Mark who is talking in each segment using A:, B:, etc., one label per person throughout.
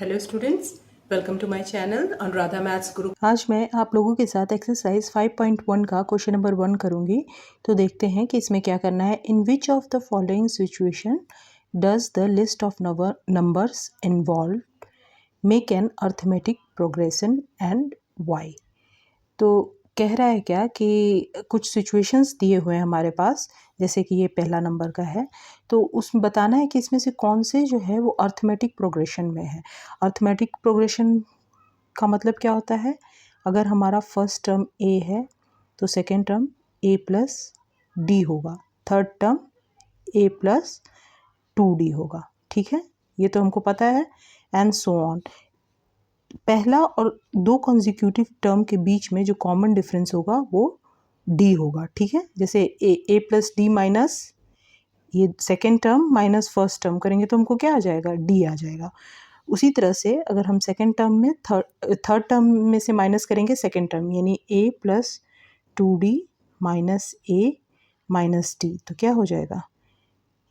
A: Hello students, welcome to my channel Anuradha maths group. आज मैं आप लोगों के साथ एक्सरसाइज 5.1 का क्वेश्चन नंबर 1 करूंगी। तो देखते हैं कि इसमें क्या करना है। In which of the following situation does the list of numbers involve make an arithmetic progression and why. तो कह रहा है क्या कि कुछ सिचुएशंस दिए हुए हैं हमारे पास, जैसे कि ये पहला नंबर का है, तो उसमें बताना है कि इसमें से कौन से जो है वो अर्थमेटिक प्रोग्रेशन में है। अर्थमेटिक प्रोग्रेशन का मतलब क्या होता है? अगर हमारा फर्स्ट टर्म ए है तो सेकेंड टर्म ए प्लस डी होगा, थर्ड टर्म ए प्लस 2d होगा। ठीक है, ये तो हमको पता है, एंड सो ऑन। पहला और दो कॉन्जिक्यूटिव टर्म के बीच में जो कॉमन डिफरेंस होगा वो डी होगा। ठीक है, जैसे ए प्लस डी माइनस ये second term minus first term करेंगे तो हमको क्या आ जाएगा? डी आ जाएगा। उसी तरह से अगर हम सेकेंड टर्म में थर्ड टर्म में से माइनस करेंगे सेकेंड टर्म, यानी ए प्लस 2d माइनस ए माइनस डी, तो क्या हो जाएगा?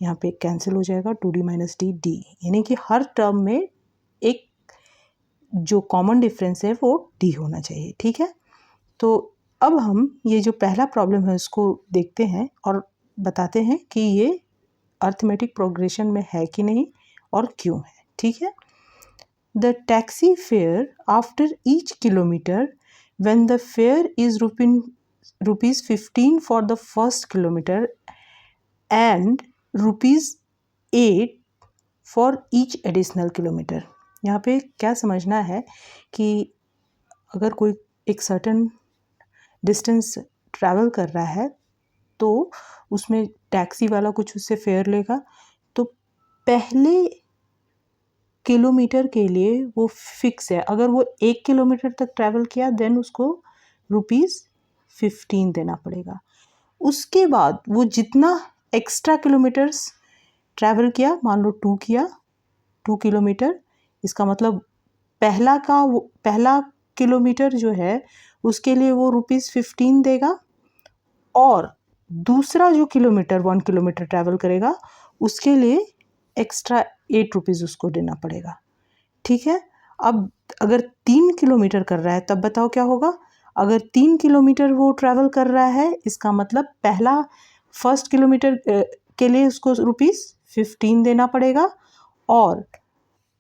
A: यहाँ पे कैंसिल हो जाएगा, 2d माइनस डी डी, यानी कि हर टर्म में एक जो कॉमन डिफरेंस है वो डी होना चाहिए। ठीक है, तो अब हम ये जो पहला प्रॉब्लम है उसको देखते हैं और बताते हैं कि ये अर्थमेटिक प्रोग्रेशन में है कि नहीं और क्यों है। ठीक है, the taxi fare after each kilometre when the fair is rupees 15 for the first kilometre and ₹8 for each additional kilometre. यहाँ पे क्या समझना है कि अगर कोई एक सर्टेन डिस्टेंस ट्रैवल कर रहा है तो उसमें टैक्सी वाला कुछ उससे फेयर लेगा, तो पहले किलोमीटर के लिए वो फिक्स है। अगर वो 1 किलोमीटर तक ट्रैवल किया देन उसको ₹15 देना पड़ेगा। उसके बाद वो जितना एक्स्ट्रा किलोमीटर्स ट्रैवल किया, मान लो 2 किलोमीटर, इसका मतलब पहला किलोमीटर जो है उसके लिए वो ₹15 देगा, और दूसरा जो किलोमीटर 1 किलोमीटर ट्रैवल करेगा उसके लिए एक्स्ट्रा ₹8 उसको देना पड़ेगा। ठीक है, अब अगर 3 किलोमीटर कर रहा है तब बताओ क्या होगा? अगर 3 किलोमीटर वो ट्रैवल कर रहा है, इसका मतलब फर्स्ट किलोमीटर के लिए उसको ₹15 देना पड़ेगा, और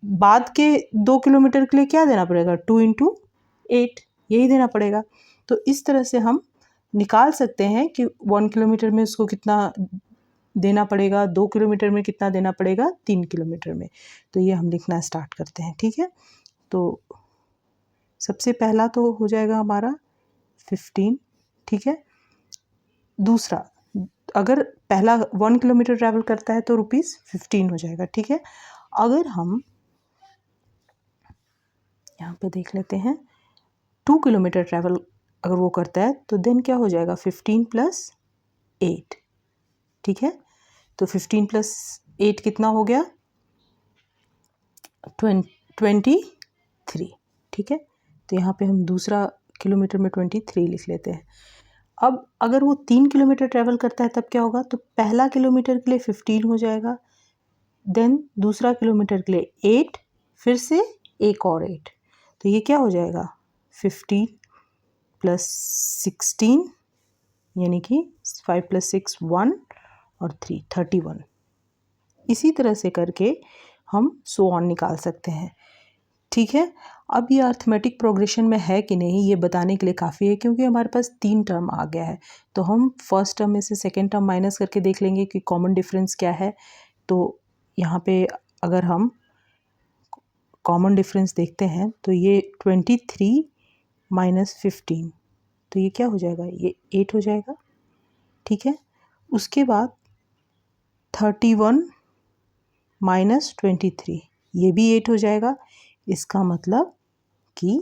A: बाद के 2 किलोमीटर के लिए क्या देना पड़ेगा? 2 × 8, यही देना पड़ेगा। तो इस तरह से हम निकाल सकते हैं कि 1 किलोमीटर में उसको कितना देना पड़ेगा, 2 किलोमीटर में कितना देना पड़ेगा, 3 किलोमीटर में। तो ये हम लिखना स्टार्ट करते हैं। ठीक है, तो सबसे पहला तो हो जाएगा हमारा 15। ठीक है, दूसरा, अगर पहला 1 किलोमीटर ट्रैवल करता है तो ₹15 हो जाएगा। ठीक है, अगर हम यहाँ पे देख लेते हैं 2 किलोमीटर ट्रैवल अगर वो करता है तो देन क्या हो जाएगा? 15 + 8। ठीक है, तो 15 + 8 कितना हो गया? 23। ठीक है, तो यहाँ पे हम दूसरा किलोमीटर में 23 लिख लेते हैं। अब अगर वो 3 किलोमीटर ट्रैवल करता है तब क्या होगा? तो पहला किलोमीटर के लिए 15 हो जाएगा, देन दूसरा किलोमीटर के लिए 8, फिर से एक और 8, तो ये क्या हो जाएगा? 15 + 16, यानी कि 5 + 6 1 और 3 31। इसी तरह से करके हम सो ऑन निकाल सकते हैं। ठीक है, अब ये अर्थमेटिक प्रोग्रेशन में है कि नहीं ये बताने के लिए काफ़ी है, क्योंकि हमारे पास 3 टर्म आ गया है। तो हम फर्स्ट टर्म में से सेकेंड टर्म माइनस करके देख लेंगे कि कॉमन डिफरेंस क्या है। तो यहाँ पे अगर हम कॉमन डिफरेंस देखते हैं तो ये 23 - 15, तो ये क्या हो जाएगा? ये 8 हो जाएगा। ठीक है, उसके बाद 31 - 23, ये भी 8 हो जाएगा। इसका मतलब कि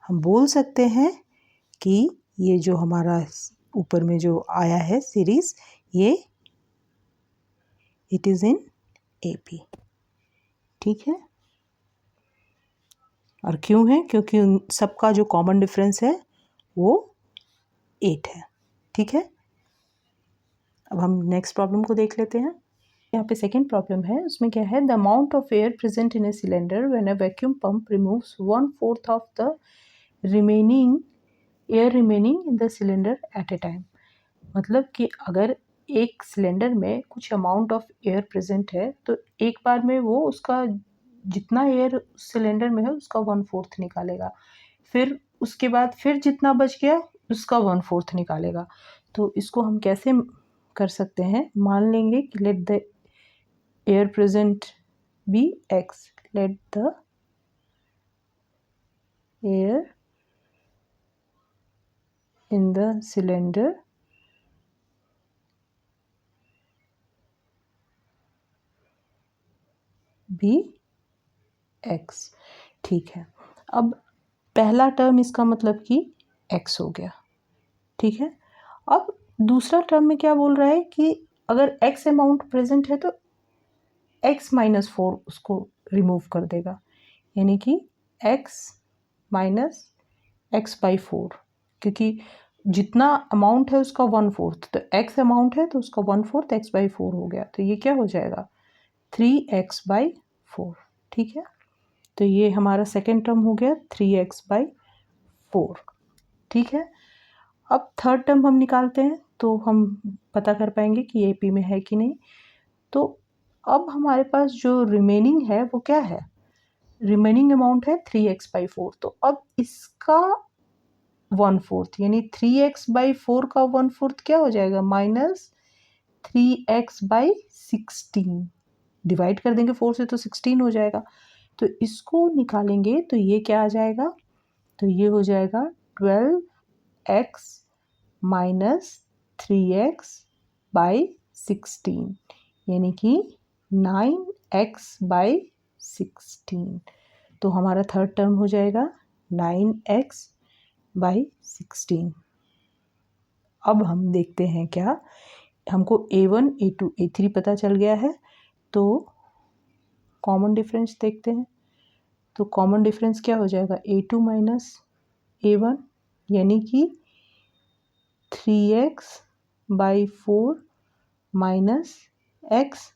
A: हम बोल सकते हैं कि ये जो हमारा ऊपर में जो आया है सीरीज, ये इट इज़ इन AP। ठीक है, और क्यों है? क्योंकि उन सबका जो कॉमन डिफरेंस है वो 8 है। ठीक है, अब हम नेक्स्ट प्रॉब्लम को देख लेते हैं। यहाँ पे सेकेंड प्रॉब्लम है, उसमें क्या है, the amount of air present in a cylinder when a vacuum pump removes 1/4 of the remaining air remaining in the cylinder eight A time. मतलब कि अगर एक सिलेंडर में कुछ अमाउंट ऑफ एयर प्रेजेंट है तो एक बार में वो उसका जितना एयर सिलेंडर में है उसका 1/4 निकालेगा, फिर उसके बाद फिर जितना बच गया उसका 1/4 निकालेगा। तो इसको हम कैसे कर सकते हैं, मान लेंगे कि let the air present be X, let the air in the cylinder be X. ठीक है, अब पहला टर्म इसका मतलब कि एक्स हो गया। ठीक है, अब दूसरा टर्म में क्या बोल रहा है कि अगर एक्स अमाउंट प्रेजेंट है तो एक्स माइनस 4 उसको रिमूव कर देगा, यानी कि एक्स माइनस एक्स बाई 4, क्योंकि जितना अमाउंट है उसका 1/4, तो एक्स अमाउंट है तो उसका 1/4 एक्स बाई 4 हो गया, तो ये क्या हो जाएगा 3x बाई 4। ठीक है, तो ये हमारा सेकेंड टर्म हो गया 3x बाई 4। ठीक है, अब थर्ड टर्म हम निकालते हैं तो हम पता कर पाएंगे कि ये पी में है कि नहीं। तो अब हमारे पास जो रिमेनिंग है वो क्या है, रिमेनिंग अमाउंट है 3x बाई 4, तो अब इसका 1/4 यानी 3x बाई 4 का 1/4 क्या हो जाएगा, -3x बाई 16। डिवाइड कर देंगे 4 से तो 16 हो जाएगा, तो इसको निकालेंगे तो ये क्या आ जाएगा, तो ये हो जाएगा 12x माइनस 3x बाई 16, यानी कि 9x बाई 16। तो हमारा थर्ड टर्म हो जाएगा 9x बाई 16। अब हम देखते हैं क्या, हमको A1 A2 A3 पता चल गया है, तो कॉमन डिफरेंस देखते हैं। तो कॉमन डिफरेंस क्या हो जाएगा, A2 माइनस A1 यानी कि 3x बाई 4 माइनस एक्स,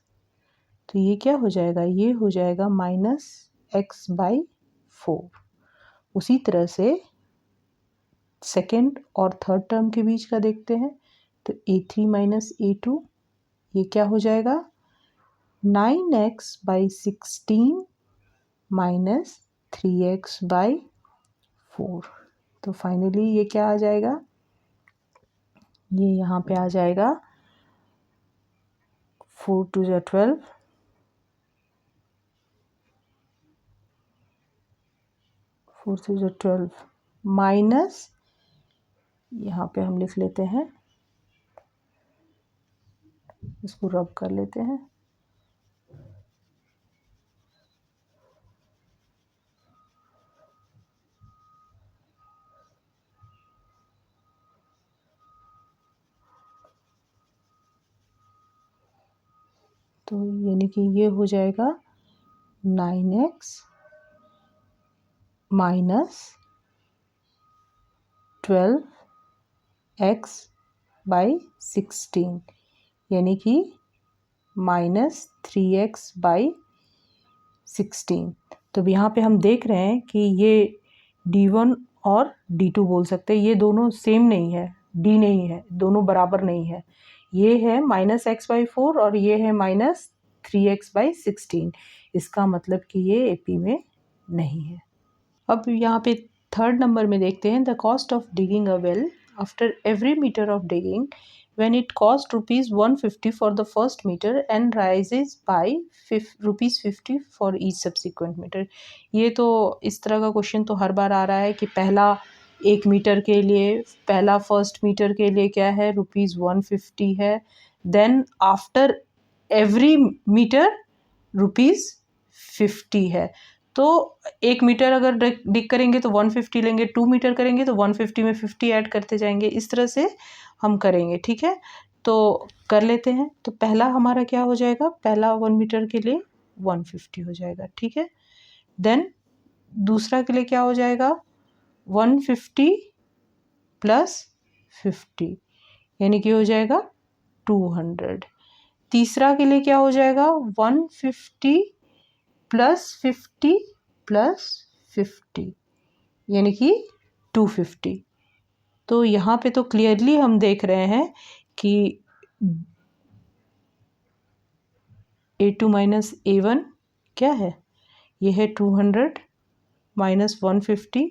A: तो ये क्या हो जाएगा, ये हो जाएगा -x बाई 4। उसी तरह से सेकेंड और थर्ड टर्म के बीच का देखते हैं, तो A3 माइनस A2 ये क्या हो जाएगा 9x by 16 minus 3x by 4। तो फाइनली ये क्या आ जाएगा, ये यहाँ पे आ जाएगा 4 2 जा 12, 4 2 जा 12 माइनस, यहाँ पे हम लिख लेते हैं, इसको रब कर लेते हैं, तो यानी कि ये हो जाएगा 9x माइनस 12x बाई 16, यानी कि -3x बाई 16। तो यहाँ पे हम देख रहे हैं कि ये D1 और D2 बोल सकते हैं, ये दोनों सेम नहीं है, D नहीं है, दोनों बराबर नहीं है। ये है -x बाई 4 और ये है -3x बाई 16। इसका मतलब कि ये AP में नहीं है। अब यहाँ पे थर्ड नंबर में देखते हैं, the cost of digging a well after every metre of digging when it cost rupees 150 for the first meter and rises by rupees 50 for each subsequent meter। ये तो इस तरह का क्वेश्चन तो हर बार आ रहा है कि पहला 1 मीटर के लिए, पहला फर्स्ट मीटर के लिए क्या है, रुपीज़ 150 है, then after every metre rupees 50 है। तो 1 मीटर अगर डिग करेंगे तो 150 लेंगे, 2 मीटर करेंगे तो 150 में 50 ऐड करते जाएंगे, इस तरह से हम करेंगे। ठीक है, तो कर लेते हैं। तो पहला हमारा क्या हो जाएगा, पहला 1 मीटर के लिए 150 हो जाएगा। ठीक है, देन दूसरा के लिए क्या हो जाएगा 150 प्लस 50, यानी कि हो जाएगा 200। तीसरा के लिए क्या हो जाएगा 150 प्लस 50 प्लस 50 यानी कि 250। तो यहाँ पे तो क्लियरली हम देख रहे हैं कि A2 माइनस A1 क्या है, ये है 200 माइनस 150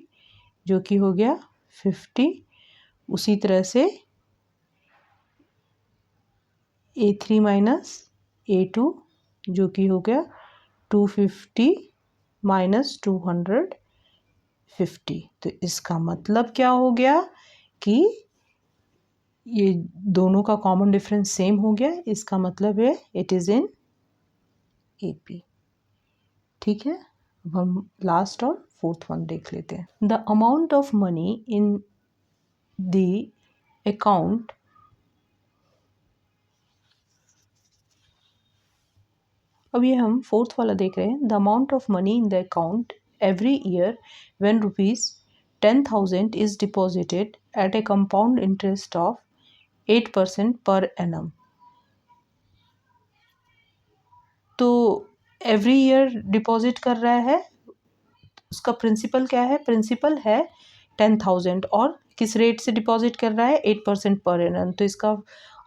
A: जो कि हो गया 50। उसी तरह से A3 माइनस A2 जो कि हो गया 250 माइनस 250। तो इसका मतलब क्या हो गया कि ये दोनों का कॉमन डिफरेंस सेम हो गया, इसका मतलब है इट इज़ इन AP। ठीक है, अब हम लास्ट और फोर्थ वन देख लेते हैं। The amount of money in the account अब ये हम फोर्थ वाला देख रहे हैं। The amount of money in the account every year when ₹10,000 is deposited at a compound interest of 8% per annum. तो एवरी ईयर डिपॉजिट कर रहा है, उसका प्रिंसिपल क्या है, प्रिंसिपल है 10,000 और किस रेट से डिपॉजिट कर रहा है 8% पर एनम। तो इसका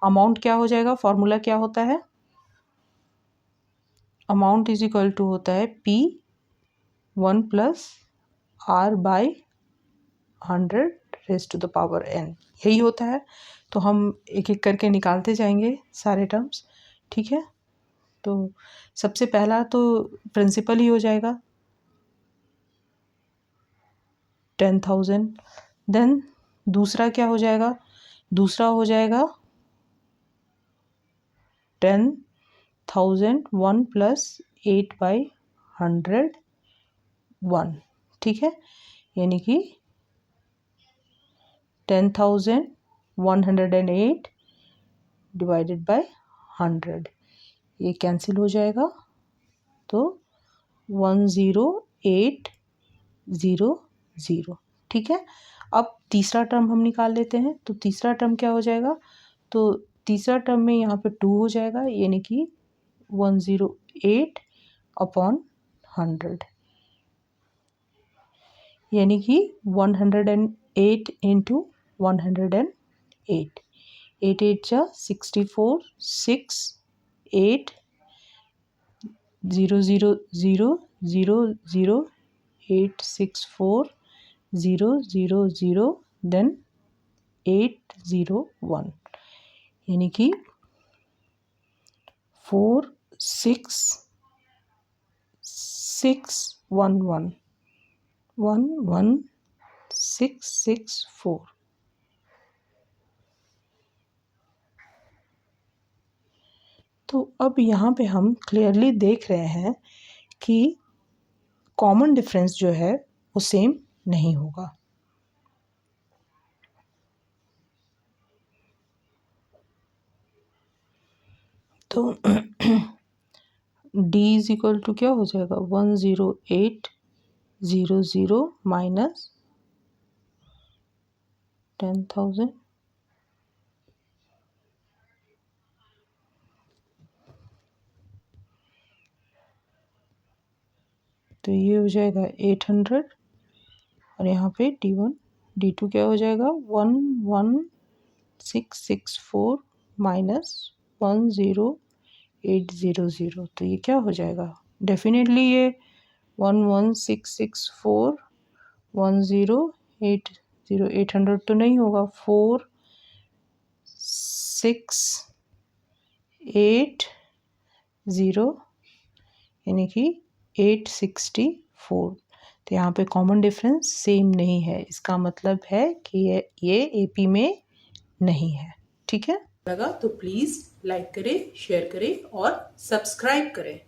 A: अमाउंट क्या हो जाएगा, फॉर्मूला क्या होता है, अमाउंट इज इक्वल टू होता है P1 plus R by 100 raise to the power n, यही होता है। तो हम एक एक करके निकालते जाएंगे सारे टर्म्स। ठीक है, तो सबसे पहला तो प्रिंसिपल ही हो जाएगा 10,000। देन दूसरा क्या हो जाएगा, दूसरा हो जाएगा 10,000 1 प्लस 8/100 1। ठीक है, यानी कि 10,108 डिवाइडेड बाय 100, ये कैंसिल हो जाएगा तो 10800। ठीक है, अब तीसरा टर्म हम निकाल लेते हैं। तो तीसरा टर्म क्या हो जाएगा, तो तीसरा टर्म में यहाँ पे 2 हो जाएगा यानी कि 108 अपॉन 100 यानी कि 108 इंटू 108, 8 8 जा 64, 6 8 0 0 0 0 0 8 6 4 0 0 0 देन 8 0 1 यानी कि 4 6 6 1 1 1 1 6 6 4। तो अब यहाँ पे हम क्लियरली देख रहे हैं कि कॉमन डिफरेंस जो है वो सेम नहीं होगा। तो D इज इक्वल टू क्या हो जाएगा 10800 माइनस 10,000 तो ये हो जाएगा 800 और यहाँ पे D1 D2 क्या हो जाएगा 11664 माइनस 10800। तो ये क्या हो जाएगा, डेफिनेटली ये 11664 10800 800 तो नहीं होगा, 4 6 8 0 यानी कि 864। तो यहाँ पे कॉमन डिफरेंस सेम नहीं है, इसका मतलब है कि ये AP में नहीं है। ठीक है, लगा तो प्लीज़ लाइक करें, शेयर करें और सब्सक्राइब करें।